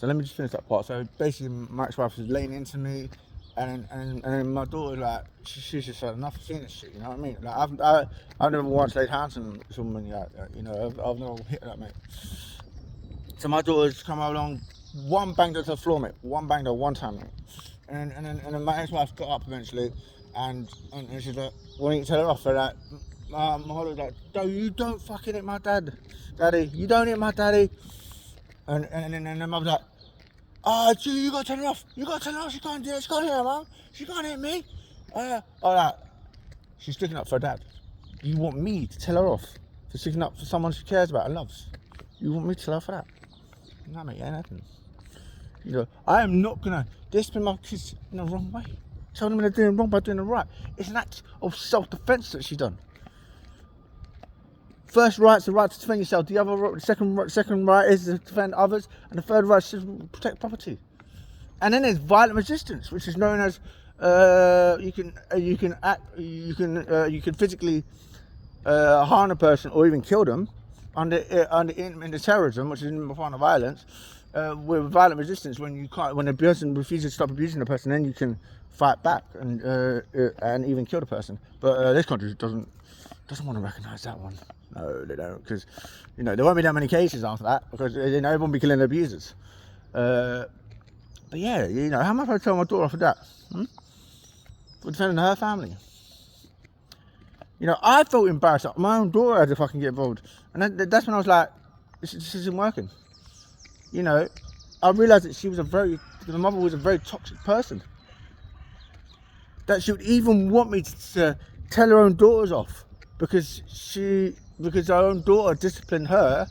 So let me just finish that part. So basically, my ex-wife was laying into me, and then my daughter, like, she's just had enough of seeing this shit. You know what I mean? Like, I've never once laid hands on someone like that. You know, I've never hit that, mate. So my daughter's come along, one banged her to the floor, mate. One banged her one time, mate. And then my ex-wife got up eventually, and she's like, "Why don't you tell her off?" So like, my mother was like, "No, you don't fucking hit my daddy. You don't hit my daddy." And then the mum was like, "Oh, you gotta tell her off. You gotta tell her off. She can't do it. She can't hit her, mum. She can't hit me." Alright. She's sticking up for her dad. You want me to tell her off for sticking up for someone she cares about and loves? You want me to tell her for that? No, mate, it ain't happening. You know, I am not gonna discipline my kids in the wrong way. Tell them they're doing wrong by doing it right. It's an act of self-defense that she's done. First right's the right to defend yourself. The other second right is to defend others, and the third right is to protect property. And then there's violent resistance, which is known as you can physically harm a person or even kill them under terrorism, which is a form of violence. With violent resistance, when a person refuses to stop abusing the person, then you can fight back and even kill the person. But this country doesn't want to recognise that one. No, they don't, because there won't be that many cases after that, because everyone will be killing the abusers. But yeah, how am I supposed to tell my daughter off of that? For defending her family. I felt embarrassed. My own daughter had to fucking get involved, and that's when I was like, this isn't working. I realised that the mother was a very toxic person. That she would even want me to tell her own daughters off because her own daughter disciplined her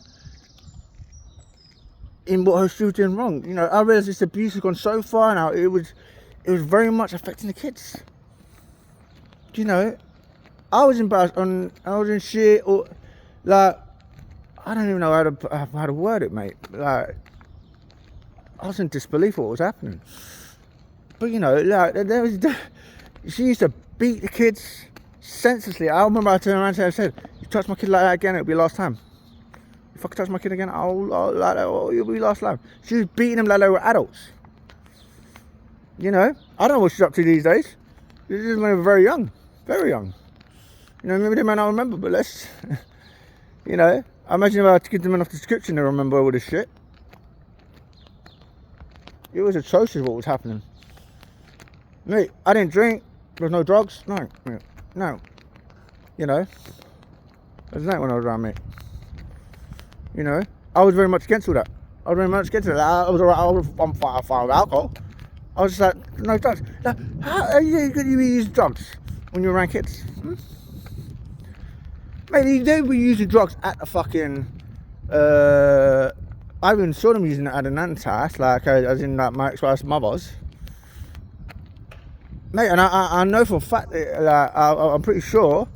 in what she was doing wrong. I realised this abuse has gone so far now. It was very much affecting the kids. I was embarrassed. I was in shit, or like, I don't even know how to word it, mate. Like, I was in disbelief what was happening. But she used to beat the kids senselessly. I remember I turned around and I said, "You touch my kid like that again, it'll be last time. If I could touch my kid again, it'll be last time." She was beating them like they were adults. I don't know what she's up to these days. This is when they were very young. Very young. Maybe they may not remember, but let's, I imagine if I had to give them enough description to remember all this shit. It was atrocious what was happening. Mate, I didn't drink. There was no drugs. No. There's nothing when I was around, mate. I was very much against all that. I was alright. I'm fine with alcohol. I was just like, no drugs. Now, how are you going to use drugs when you're around kids? Mate, they were using drugs at the fucking. I even saw them using it at an aunt's house, like as in like my ex-wife's mother's. Mate, and I know for a fact that, I'm pretty sure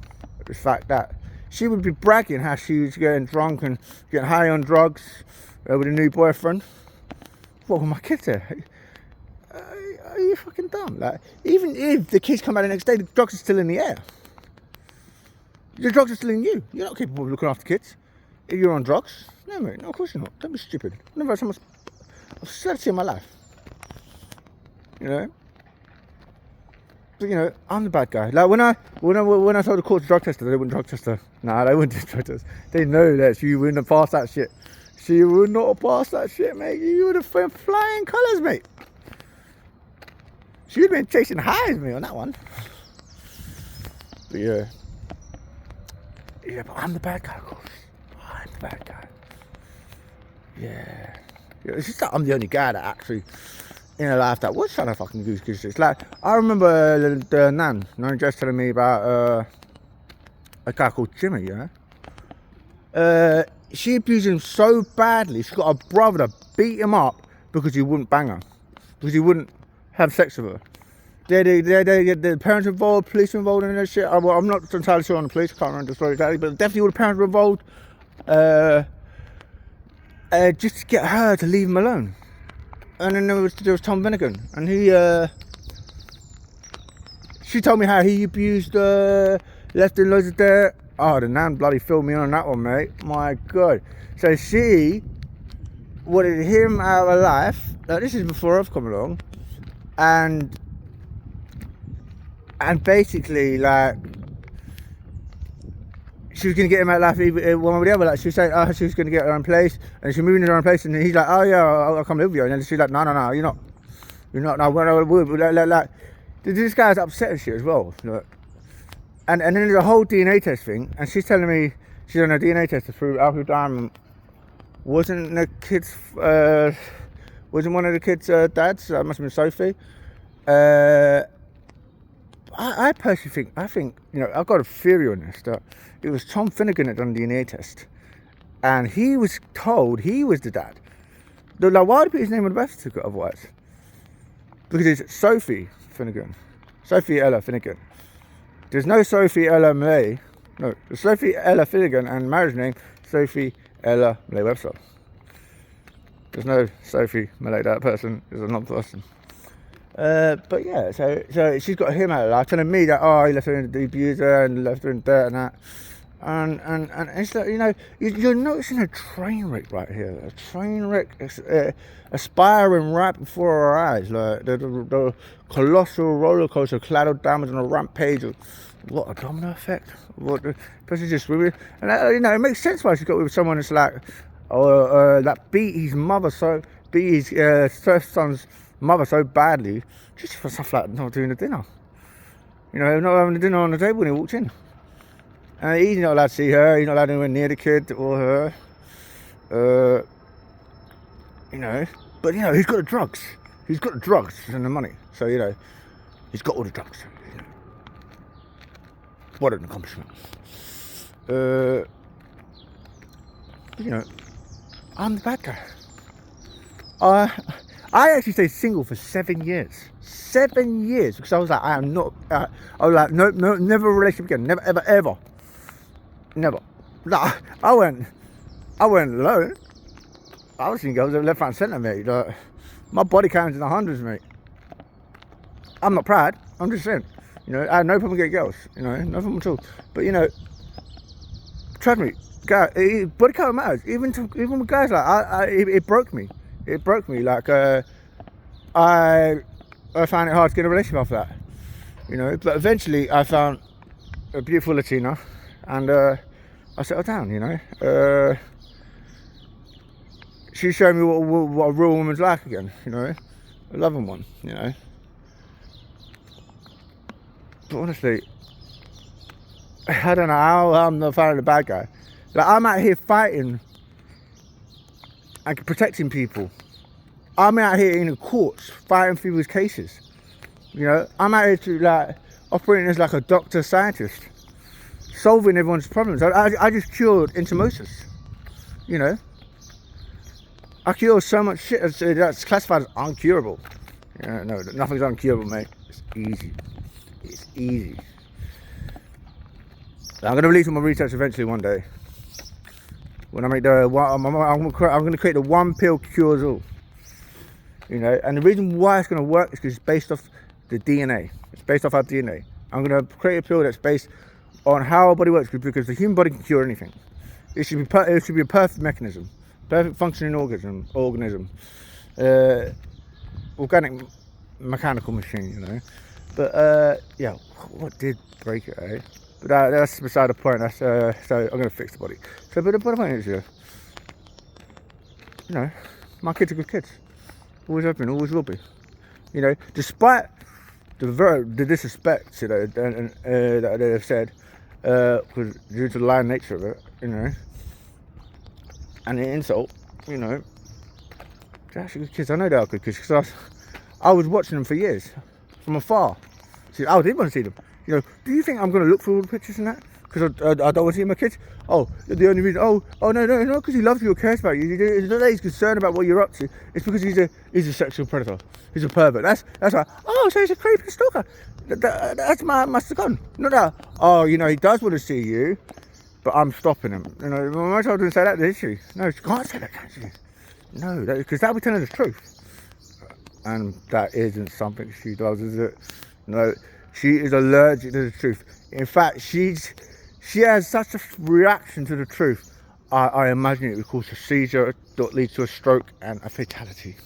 the fact that she would be bragging how she was getting drunk and getting high on drugs with a new boyfriend. What were my kids there? Are you fucking dumb? Like, even if the kids come out the next day, the drugs are still in the air. The drugs are still in you. You're not capable of looking after kids if you're on drugs. No, mate. No, of course you're not. Don't be stupid. I've never had so much absurdity in my life. But I'm the bad guy. Like when I told the court to drug test her, they wouldn't drug test her. Nah, they wouldn't do drug test. They know that she wouldn't have passed that shit. She would not have passed that shit, mate. You would have been flying colours, mate. She would have been chasing highs, mate, on that one. But yeah, but I'm the bad guy, of course. I'm the bad guy. Yeah. It's just that I'm the only guy that actually in her life that was trying to fucking do good shit. Like, I remember the Nan just telling me about a guy called Jimmy, she abused him so badly, she got a brother to beat him up because he wouldn't bang her. Because he wouldn't have sex with her. The parents involved, police involved in that shit. I'm not entirely sure on the police, I can't remember the story exactly, but definitely all the parents were involved. Just to get her to leave him alone. And then there was Tom Finnegan, and she told me how he abused her, left in loads of debt. Oh, the Nan bloody filled me in on that one, mate. My God. So she wanted him out of life. Like, this is before I've come along, and basically, like, she was going to get him out of life either one or the other. Like, she was saying, she was going to get her own place, and she's moving to her own place, and he's like, oh yeah, I'll come live with you. And then she's like, no, you're not. No, like, this guy's upset and shit as well. Like, and then there's a whole DNA test thing, and she's telling me she's done a DNA test to prove Alfie Diamond wasn't one of the kids' dads. That must have been Sophie. I personally think, I've got a theory on this, that it was Tom Finnegan that done the DNA test, and he was told he was the dad. Like, why would he put his name on the birth certificate otherwise? Because it's Sophie Finnegan, Sophie Ella Finnegan. There's no Sophie Ella Millea. No, there's Sophie Ella Finnegan, and marriage name Sophie Ella Millea Webster. There's no Sophie Millea. That person is another person. But yeah, so she's got him out of life, telling me that he left her in the abuser and left her in dirt and that, and it's like, you're noticing a train wreck right here, a train wreck aspiring right before our eyes, like the colossal roller coaster, collateral damage on a rampage of what a domino effect. What the person just and it makes sense why she's got with someone that's like that beat his mother beat his first son's mother so badly, just for stuff like not doing the dinner. Not having the dinner on the table when he walks in. And he's not allowed to see her, he's not allowed anywhere near the kid or her. But he's got the drugs. He's got the drugs and the money. So, he's got all the drugs. What an accomplishment. I'm the bad guy. I actually stayed single for 7 years. 7 years, because I was like, I am not. I was like, no, never a relationship again. Never, ever. Never. Like, I went alone. I was seeing girls left, right, and centre, mate. Like, my body count's in the hundreds, mate. I'm not proud. I'm just saying. I had no problem getting girls. No problem at all. But trust me, guy, body count matters. Even with guys, like it broke me. It broke me. Like I found it hard to get a relationship after that. But eventually I found a beautiful Latina, and I settled down. She showed me what a real woman's like again. A loving one. But honestly, I don't know how I'm not finding the bad guy. Like, I'm out here fighting and protecting people. I'm out here in the courts fighting people's cases. I'm out here to operating as like a doctor scientist, solving everyone's problems. I just cured entomosis. I cure so much shit that's classified as uncurable. No, nothing's uncurable, mate. It's easy. It's easy. I'm going to release all my research eventually one day. When I make I'm going to create the one pill cures all. And the reason why it's going to work is because it's based off the DNA. It's based off our DNA. I'm going to create a pill that's based on how our body works, because the human body can cure anything. It should be a perfect mechanism, perfect functioning organism, organic mechanical machine. But yeah, what did break it, eh? But that's beside the point. That's so I'm going to fix the body. So, but the point is, my kids are good kids. Always have been, always will be. Despite the disrespect, that they have said, because due to the lying nature of it, and the insult, they're actually good kids. I know they are good kids because I was watching them for years from afar. See, I didn't want to see them. Do you think I'm going to look through all the pictures and that? Because I don't want to see my kids? Oh, the only reason, no, because he loves you or cares about you. It's not that he's concerned about what you're up to. It's because he's a sexual predator. He's a pervert. That's why, so he's a creepy stalker. That's my second. Not that, he does want to see you, but I'm stopping him. My child didn't say that, did she? No, she can't say that, can she? No, because that'll be telling the truth. And that isn't something she does, is it? No. She is allergic to the truth. In fact, she has such a reaction to the truth. I imagine it would cause a seizure that leads to a stroke and a fatality.